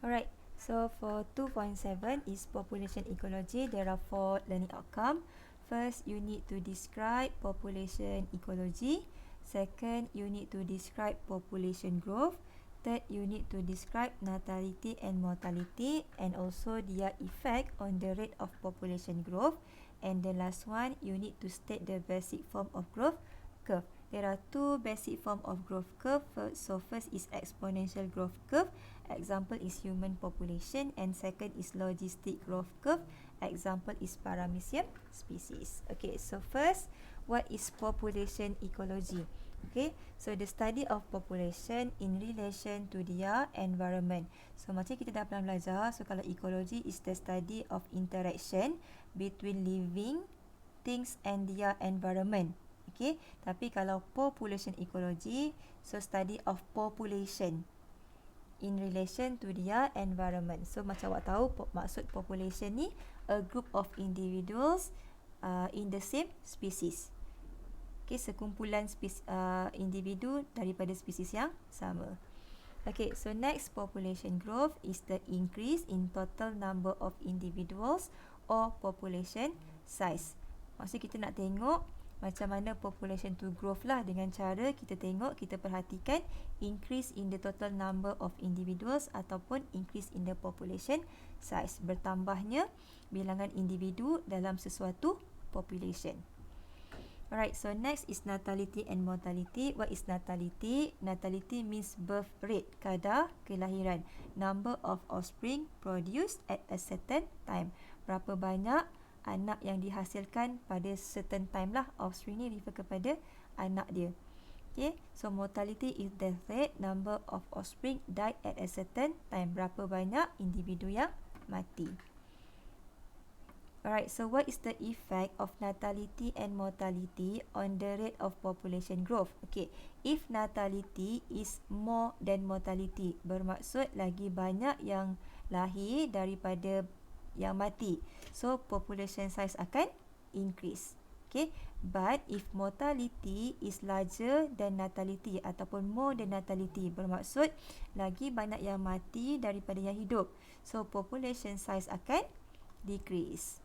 Alright, so for 2.7 is population ecology. There are 4 learning outcome. First, you need to describe population ecology. Second, you need to describe population growth. Third, you need to describe natality and mortality and also their effect on the rate of population growth. And the last one, you need to state the basic form of growth curve. There are 2 basic form of growth curve. So first is exponential growth curve. Example is human population, and second is logistic growth curve. Example is paramecium species. Okay, so first, what is population ecology? Okay, so the study of population in relation to their environment. So macam kita dah pernah belajar, so kalau ecology is the study of interaction between living things and their environment. Okay, tapi kalau population ecology, so study of population in relation to their environment. So macam awak tahu maksud population ni a group of individuals in the same species. Okay, sekumpulan individu daripada spesies yang sama. Okay, so next population growth is the increase in total number of individuals or population size. Maksud kita nak tengok macam mana population to growth lah, dengan cara kita tengok, kita perhatikan increase in the total number of individuals ataupun increase in the population size, bertambahnya bilangan individu dalam sesuatu population. Alright, so next is natality and mortality. What is natality? Natality means birth rate, kadar kelahiran, number of offspring produced at a certain time. Berapa banyak anak yang dihasilkan pada certain time lah. Offspring ni refer kepada anak dia. Okay, so mortality is death rate, number of offspring died at a certain time. Berapa banyak individu yang mati. Alright, so what is the effect of natality and mortality on the rate of population growth? Okay, if natality is more than mortality, bermaksud lagi banyak yang lahir daripada yang mati, so population size akan increase. Okay, but if mortality is larger than natality ataupun more than natality, bermaksud lagi banyak yang mati daripada yang hidup, so population size akan decrease.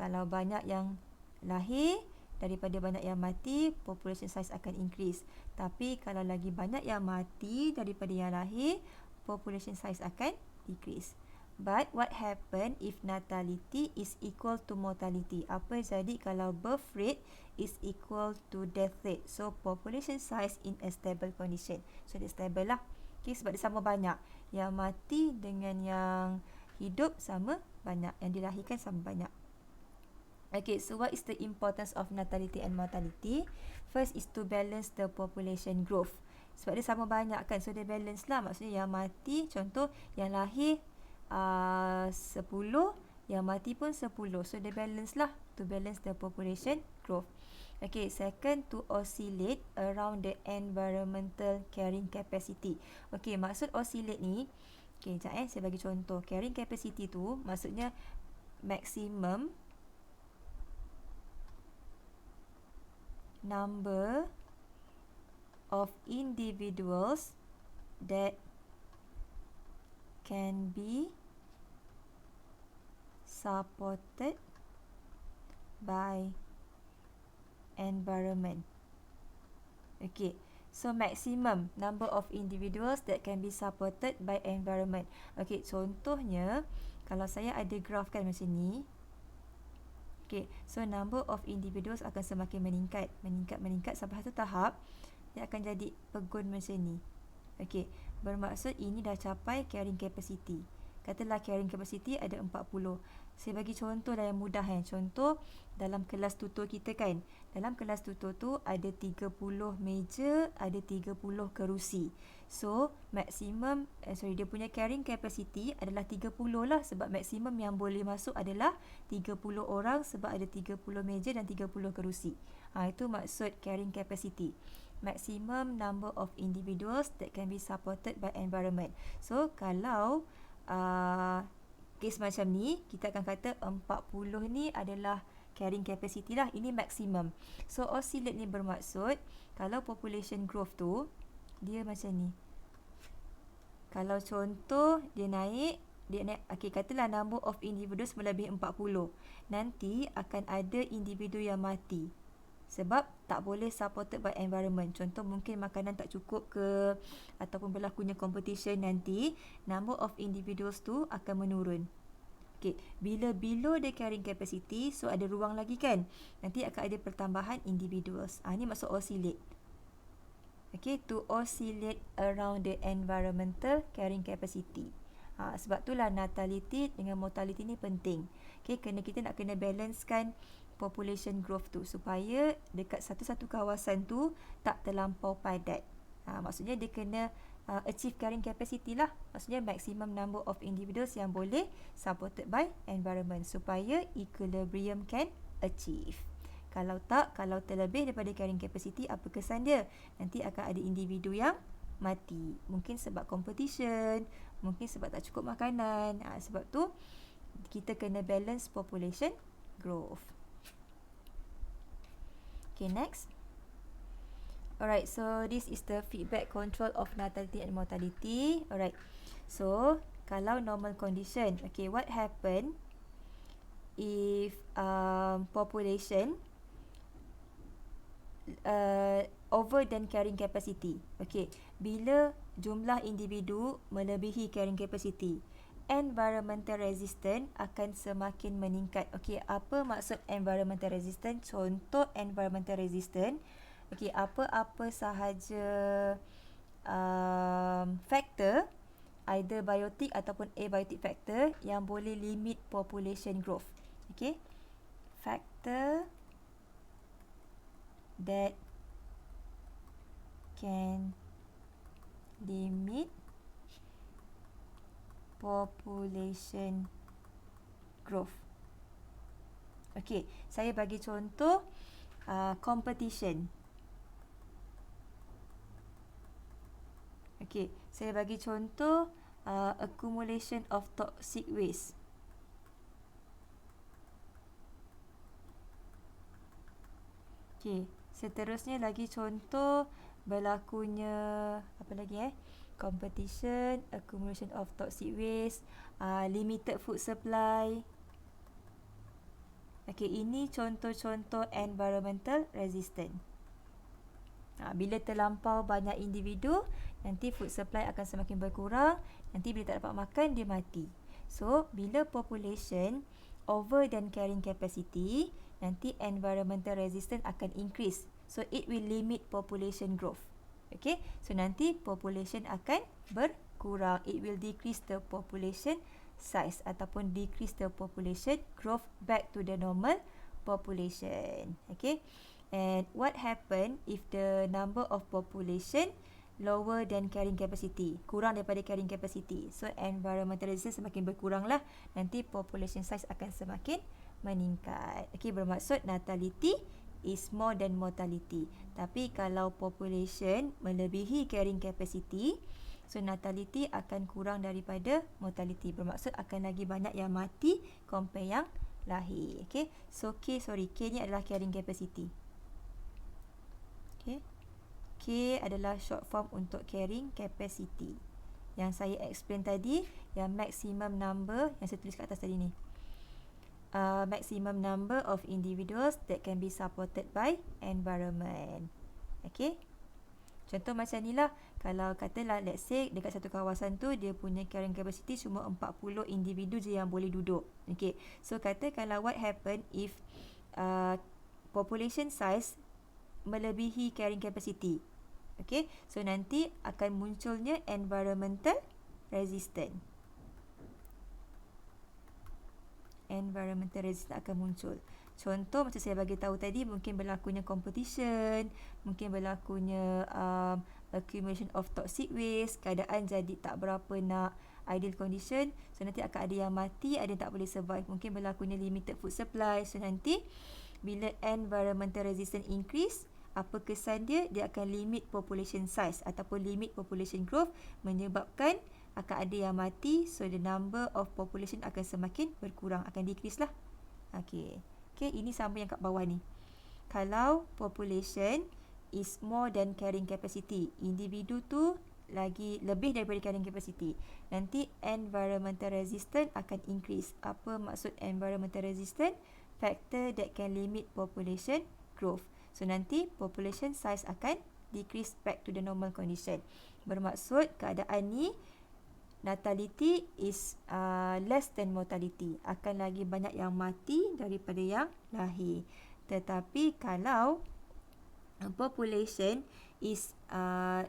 Kalau banyak yang lahir daripada banyak yang mati, population size akan increase. Tapi kalau lagi banyak yang mati daripada yang lahir, population size akan decrease. But what happen if natality is equal to mortality? Apa jadi kalau birth rate is equal to death rate? So population size in a stable condition. So dia stable lah. Okay, sebab dia sama banyak. Yang mati dengan yang hidup sama banyak. Yang dilahirkan sama banyak. Okay, so what is the importance of natality and mortality? First is to balance the population growth. Sebab dia sama banyak kan, so dia balance lah. Maksudnya yang mati, contoh yang lahir 10, yang mati pun 10. So dia balance lah, to balance the population growth. Okay, second, to oscillate around the environmental carrying capacity. Okay, maksud oscillate ni, okay, sekejap saya bagi contoh. Carrying capacity tu maksudnya maximum number of individuals that can be supported by environment. Okay, so maximum number of individuals that can be supported by environment. Okay, contohnya kalau saya ada graf kan macam ni. Okay, so number of individuals akan semakin meningkat sampai satu tahap dia akan jadi pegun macam ni. Okay, bermaksud ini dah capai carrying capacity. Katalah carrying capacity ada 40. Saya bagi contoh dah yang mudah kan. Contoh dalam kelas tutor kita kan. Dalam kelas tutor tu ada 30 meja, ada 30 kerusi. So maksimum dia punya carrying capacity adalah 30 lah, sebab maksimum yang boleh masuk adalah 30 orang sebab ada 30 meja dan 30 kerusi. Itu maksud carrying capacity. Maximum number of individuals that can be supported by environment. So kalau kes macam ni, kita akan kata 40 ni adalah carrying capacity lah. Ini maximum. So oscillate ni bermaksud kalau population growth tu dia macam ni. Kalau contoh dia naik, okey, katalah number of individuals melebihi 40. Nanti akan ada individu yang mati. Sebab tak boleh supported by environment. Contoh mungkin makanan tak cukup ke, ataupun berlakunya competition, nanti number of individuals tu akan menurun. Okay. Bila below the carrying capacity, so ada ruang lagi kan, nanti akan ada pertambahan individuals. Ini maksud oscillate. Okay, to oscillate around the environmental carrying capacity. Sebab itulah natality dengan mortality ni penting. Okay, kita nak kena balancekan population growth tu supaya dekat satu-satu kawasan tu tak terlampau padat. Maksudnya dia kena achieve carrying capacity lah. Maksudnya maximum number of individuals yang boleh supported by environment supaya equilibrium can achieve. Kalau tak, kalau terlebih daripada carrying capacity, apa kesan dia? Nanti akan ada individu yang mati. Mungkin sebab competition, mungkin sebab tak cukup makanan. Sebab tu kita kena balance population growth. Okay, next. Alright, so this is the feedback control of natality and mortality. Alright, so kalau normal condition, okay, what happen if population over than carrying capacity? Okay, bila jumlah individu melebihi carrying capacity, environmental resistance akan semakin meningkat. Okay, apa maksud environmental resistance? Contoh environmental resistance, okay, apa-apa sahaja factor, either biotic ataupun abiotic factor yang boleh limit population growth. Okay, factor that can limit population growth. Okay, saya bagi contoh competition. Okay, saya bagi contoh accumulation of toxic waste. Okay, seterusnya lagi contoh berlakunya apa lagi competition, accumulation of toxic waste, limited food supply. Okay, ini contoh-contoh environmental resistance. Bila terlampau banyak individu, nanti food supply akan semakin berkurang. Nanti bila tak dapat makan, dia mati. So, bila population over than carrying capacity, nanti environmental resistance akan increase. So, it will limit population growth. Okay, so nanti population akan berkurang. It will decrease the population size ataupun decrease the population growth back to the normal population. Okay, and what happen if the number of population lower than carrying capacity, kurang daripada carrying capacity? So environmental resistance semakin berkurang lah, nanti population size akan semakin meningkat. Okay, bermaksud natality is more than mortality. Tapi kalau population melebihi carrying capacity, so natality akan kurang daripada mortality. Bermaksud akan lagi banyak yang mati compare yang lahir. Okay, so K ni adalah carrying capacity. Okay, K adalah short form untuk carrying capacity. Yang saya explain tadi, yang maximum number yang saya tulis kat atas tadi ni. Maximum number of individuals that can be supported by environment. Okay, contoh macam ni lah. Kalau katalah let's say dekat satu kawasan tu dia punya carrying capacity cuma 40 individu je yang boleh duduk. Okay, so katakanlah what happen if population size melebihi carrying capacity. Okay, so nanti akan munculnya environmental resistance. Environmental resistance akan muncul. Contoh macam saya bagi tahu tadi, mungkin berlakunya competition, mungkin berlakunya accumulation of toxic waste, keadaan jadi tak berapa nak ideal condition, so nanti akan ada yang mati, ada yang tak boleh survive. Mungkin berlakunya limited food supply, so nanti bila environmental resistance increase, apa kesan dia? Dia akan limit population size ataupun limit population growth, menyebabkan akan ada yang mati, so the number of population akan semakin berkurang, akan decrease lah. Okay, ini sama yang kat bawah ni. Kalau population is more than carrying capacity, individu tu lagi lebih daripada carrying capacity. Nanti environmental resistance akan increase. Apa maksud environmental resistance? Factor that can limit population growth. So nanti population size akan decrease back to the normal condition. Bermaksud keadaan ni natality is less than mortality. Akan lagi banyak yang mati daripada yang lahir. Tetapi kalau population is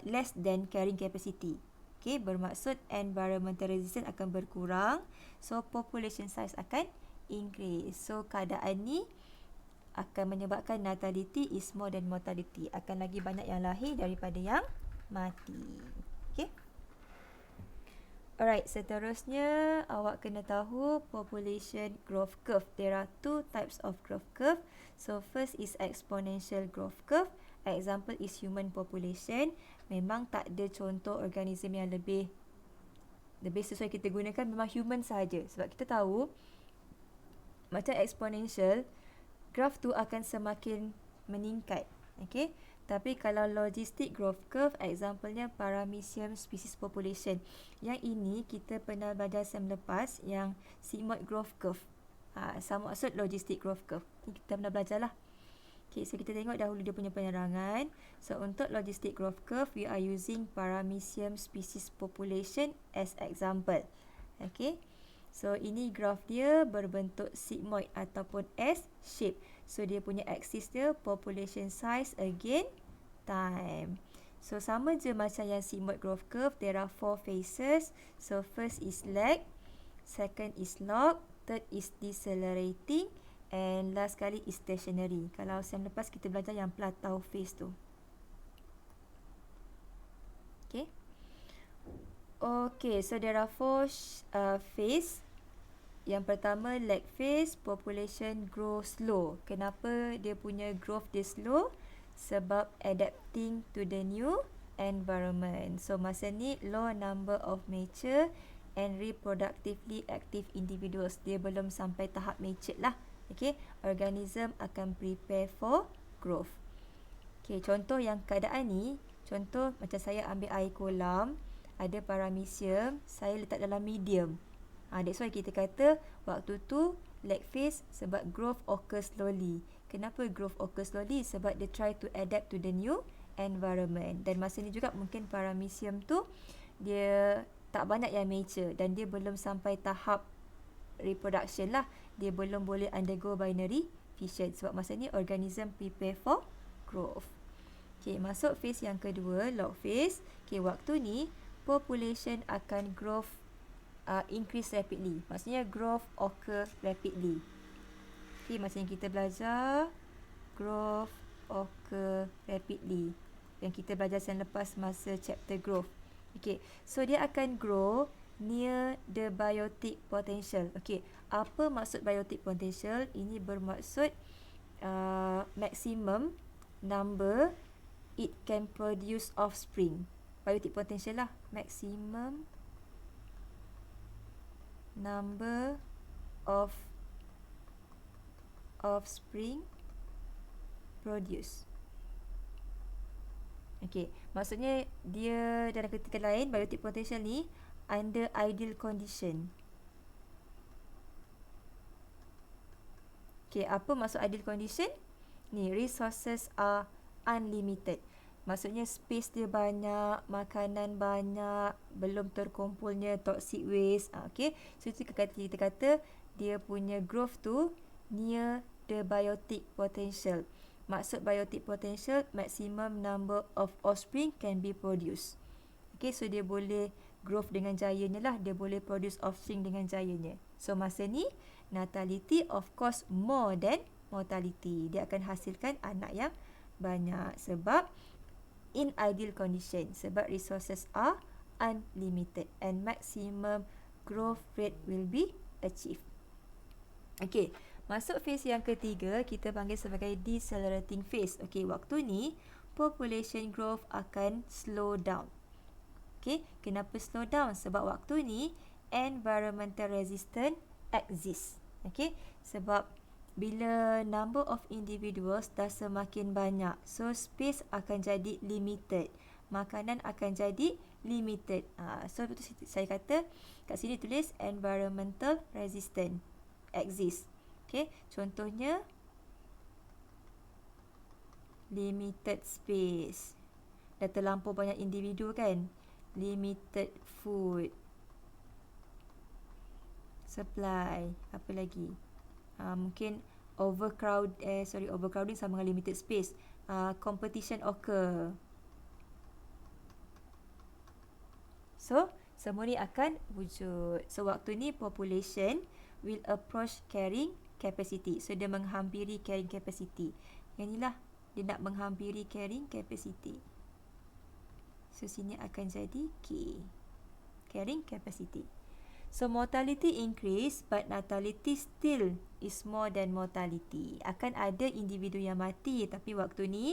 less than carrying capacity, okay, bermaksud environmental resistance akan berkurang, so population size akan increase. So keadaan ni akan menyebabkan natality is more than mortality. Akan lagi banyak yang lahir daripada yang mati. Okay. Alright, seterusnya awak kena tahu population growth curve. There are two types of growth curve. So first is exponential growth curve. Example is human population. Memang tak ada contoh organism yang lebih sesuai kita gunakan, memang human sahaja. Sebab kita tahu macam exponential, graph tu akan semakin meningkat. Okay. Tapi kalau logistic growth curve, example-nya paramecium species population. Yang ini kita pernah belajar sem lepas yang sigmoid growth curve. Sama maksud logistic growth curve. Ini kita pernah belajar lah. Okay, so kita tengok dahulu dia punya penerangan. So untuk logistic growth curve, we are using paramecium species population as example. Okay. So ini graph dia berbentuk sigmoid ataupun S shape. So dia punya axis dia population size again time. So sama je macam yang sigmoid growth curve, there are 4 phases. So first is lag, second is log, third is decelerating, and last kali is stationary. Kalau sem lepas kita belajar yang plateau phase tu. Okay. Okay, so there are 4 phase. Yang pertama, lag phase, population grow slow. Kenapa dia punya growth dia slow? Sebab adapting to the new environment. So masa ni low number of mature and reproductively active individuals. Dia belum sampai tahap matured lah. Okay, organism akan prepare for growth. Okay, contoh yang keadaan ni, contoh macam saya ambil air kolam, ada paramecium, saya letak dalam medium. That's why kita kata waktu tu lag phase sebab growth occurs slowly. Kenapa growth occurs slowly? Sebab dia try to adapt to the new environment. Dan masa ni juga mungkin paramecium tu dia tak banyak yang mature dan dia belum sampai tahap reproduction lah. Dia belum boleh undergo binary fission. Sebab masa ni organism prepare for growth. Okay, masuk phase yang kedua, log phase. Okay, waktu ni population akan growth increase rapidly. Maksudnya growth occur rapidly. Okay, macam yang kita belajar, growth occur rapidly. Yang kita belajar yang lepas masa chapter growth. Okay, so dia akan grow near the biotic potential. Okay, apa maksud biotic potential? Ini bermaksud maximum number it can produce offspring. Biotic potential lah, maximum number of offspring produce. Okay, maksudnya dia dalam ketikan lain, biotic potential ni under ideal condition. Okay, apa maksud ideal condition? Ni, resources are unlimited. Maksudnya space dia banyak, makanan banyak, belum terkumpulnya toxic waste. Okay, so itu kita kata dia punya growth tu near the biotic potential. Maksud biotic potential, maximum number of offspring can be produced. Okay, so dia boleh growth dengan jayanya lah. Dia boleh produce offspring dengan jayanya. So masa ni, natality of course more than mortality. Dia akan hasilkan anak yang banyak. Sebab in ideal condition. Sebab resources are unlimited. And maximum growth rate will be achieved. Okay, masuk phase yang ketiga, kita panggil sebagai decelerating phase. Okay, waktu ni population growth akan slow down. Okay, kenapa slow down? Sebab waktu ni environmental resistance exists. Okay, sebab bila number of individuals dah semakin banyak, so space akan jadi limited. Makanan akan jadi limited. So betul saya kata kat sini tulis environmental resistant exist. Okay, contohnya limited space. Dah terlampau banyak individu kan. Limited food supply. Apa lagi? Mungkin overcrowding sama dengan limited space. Competition occur. So, semua ni akan wujud. So, waktu ni population will approach carrying capacity. So, dia menghampiri carrying capacity. Yang inilah, dia nak menghampiri carrying capacity. So, sini akan jadi K. Carrying capacity. So, mortality increase but natality still is more than mortality. Akan ada individu yang mati, tapi waktu ni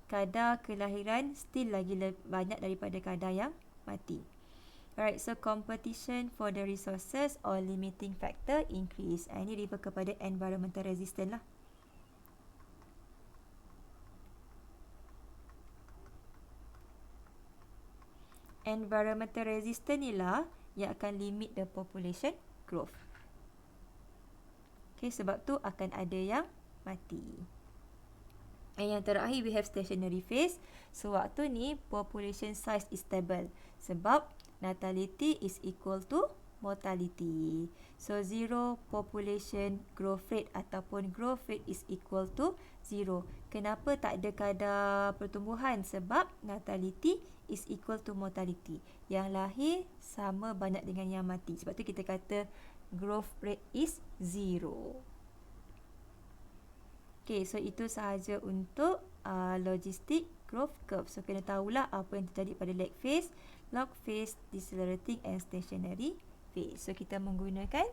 kadar kelahiran still lagi banyak daripada kadar yang mati. Alright, so competition for the resources or limiting factor increase. Ini refer kepada environmental resistance lah. Environmental resistance ni lah yang akan limit the population growth. Okay, sebab tu akan ada yang mati. And yang terakhir, we have stationary phase. So, waktu ni population size is stable. Sebab natality is equal to mortality. So, zero population growth rate ataupun growth rate is equal to 0. Kenapa tak ada kadar pertumbuhan? Sebab natality is equal to mortality. Yang lahir sama banyak dengan yang mati. Sebab tu kita kata growth rate is 0. Okay, so itu sahaja untuk logistic growth curve. So, kena tahulah apa yang terjadi pada lag phase, log phase, decelerating and stationary phase. So, kita menggunakan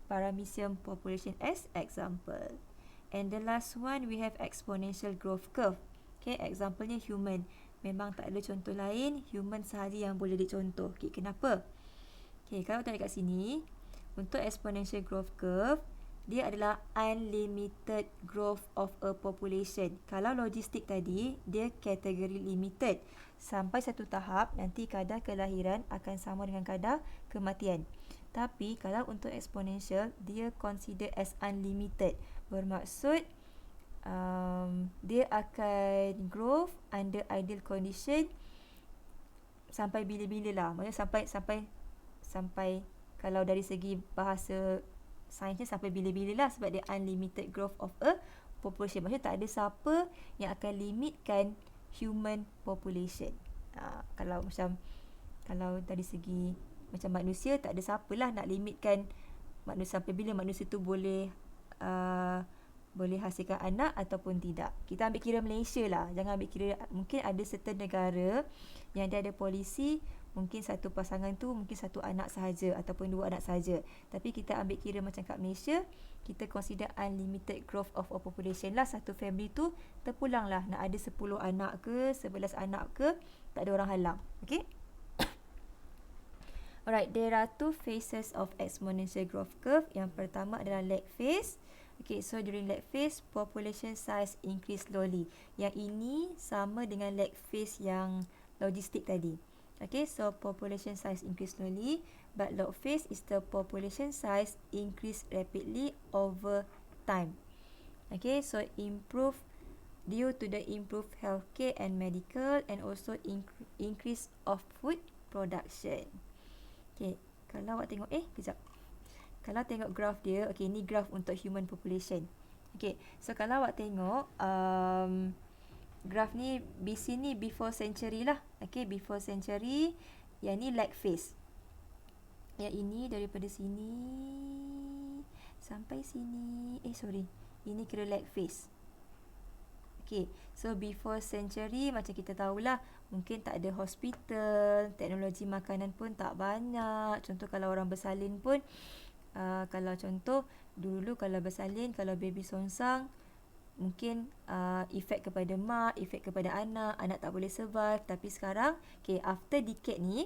paramecium population as example. And the last one, we have exponential growth curve. Okay, example-nya human. Memang tak ada contoh lain, human sahaja yang boleh dicontoh. Okay, kenapa? Okay, kalau tengok kat sini, untuk exponential growth curve, dia adalah unlimited growth of a population. Kalau logistik tadi, dia kategori limited. Sampai satu tahap, nanti kadar kelahiran akan sama dengan kadar kematian. Tapi, kalau untuk exponential, dia consider as unlimited. Bermaksud, dia akan growth under ideal condition sampai bila-bila lah. Maksudnya sampai kalau dari segi bahasa sainsnya sampai bila-bila lah, sebab dia unlimited growth of a population. Maksudnya tak ada siapa yang akan limitkan human population. Kalau dari segi macam manusia, tak ada siapalah nak limitkan manusia sampai bila manusia tu boleh hasilkan anak ataupun tidak. Kita ambil kira Malaysia lah. Jangan ambil kira, mungkin ada certain negara yang dia ada polisi, mungkin satu pasangan tu mungkin satu anak sahaja ataupun dua anak sahaja. Tapi kita ambil kira macam kat Malaysia, kita consider unlimited growth of a population lah. Satu family tu terpulang lah nak ada 10 anak ke, 11 anak ke, tak ada orang halang. Okay? Alright, there are two phases of exponential growth curve. Yang pertama adalah lag phase. Okay, so during lag phase, population size increase slowly. Yang ini sama dengan lag phase yang logistik tadi. Okay, so population size increase slowly, but log phase is the population size increase rapidly over time. Okay, so improve due to the improved healthcare and medical, and also increase of food production. Okay, kalau awak tengok, kejap. Kalau tengok graph dia, okay, ni graph untuk human population. Okay, so kalau awak tengok, graph ni di sini before century lah. Okay, before century. Yang ni lag phase. Yang ini daripada sini sampai sini. Ini kira lag phase. Okay, so before century macam kita tahulah, mungkin tak ada hospital, teknologi makanan pun tak banyak. Contoh kalau orang bersalin pun, kalau contoh dulu kalau bersalin, kalau baby songsang, mungkin efek kepada mak, efek kepada anak tak boleh survive. Tapi sekarang, okay, after decade ni,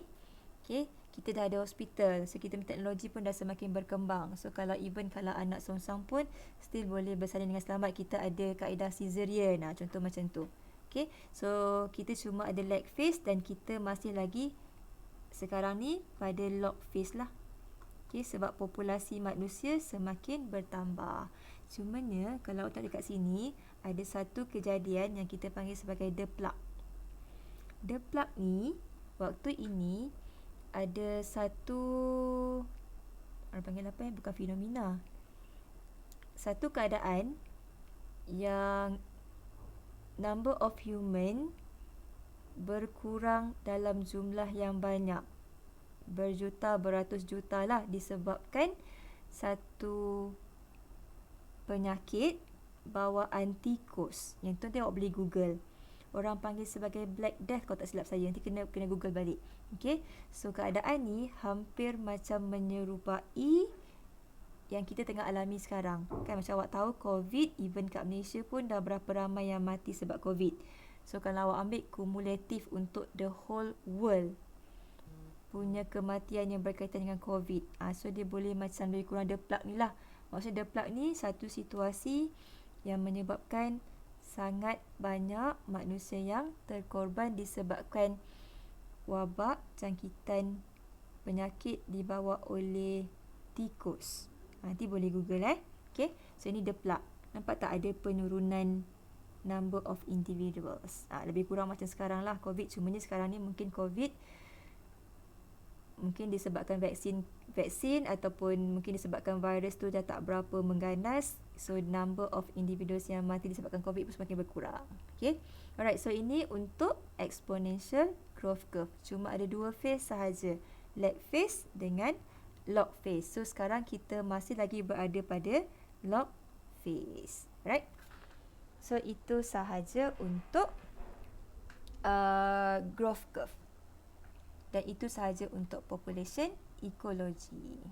okay, kita dah ada hospital. So, kita teknologi pun dah semakin berkembang. So, kalau anak songsang pun still boleh bersalin dengan selamat. Kita ada kaedah caesarean. Contoh macam tu. Okay, so kita cuma ada lag phase dan kita masih lagi sekarang ni pada log phase lah. Okay, sebab populasi manusia semakin bertambah. Cumanya kalau tak dekat sini, ada satu kejadian yang kita panggil sebagai deplug. Deplug ni, waktu ini ada satu, orang panggil apa ya? Bukan fenomena. Satu keadaan yang number of human berkurang dalam jumlah yang banyak. Berjuta, beratus juta lah, disebabkan satu penyakit bawaan tikus. Yang tu tengok boleh Google. Orang panggil sebagai Black Death kalau tak silap saya. Nanti kena Google balik. Okay. So keadaan ni hampir macam menyerupai yang kita tengah alami sekarang. Kan macam awak tahu COVID, even kat Malaysia pun dah berapa ramai yang mati sebab COVID. So kalau awak ambil kumulatif untuk the whole world punya kematian yang berkaitan dengan COVID. So dia boleh macam lebih kurang deplug ni lah. Maksudnya deplug ni satu situasi yang menyebabkan sangat banyak manusia yang terkorban disebabkan wabak jangkitan penyakit dibawa oleh tikus. Nanti boleh Google Okay. So ini deplug. Nampak tak ada penurunan number of individuals. Lebih kurang macam sekarang lah COVID. Cumanya sekarang ni mungkin COVID mungkin disebabkan vaksin ataupun mungkin disebabkan virus tu dah tak berapa mengganas. So number of individuals yang mati disebabkan COVID pun semakin berkurang. Okay. Alright, so ini untuk exponential growth curve. Cuma ada dua phase sahaja. Lag phase dengan log phase. So sekarang kita masih lagi berada pada log phase. Right. So itu sahaja untuk growth curve. Dan itu sahaja untuk population ecology.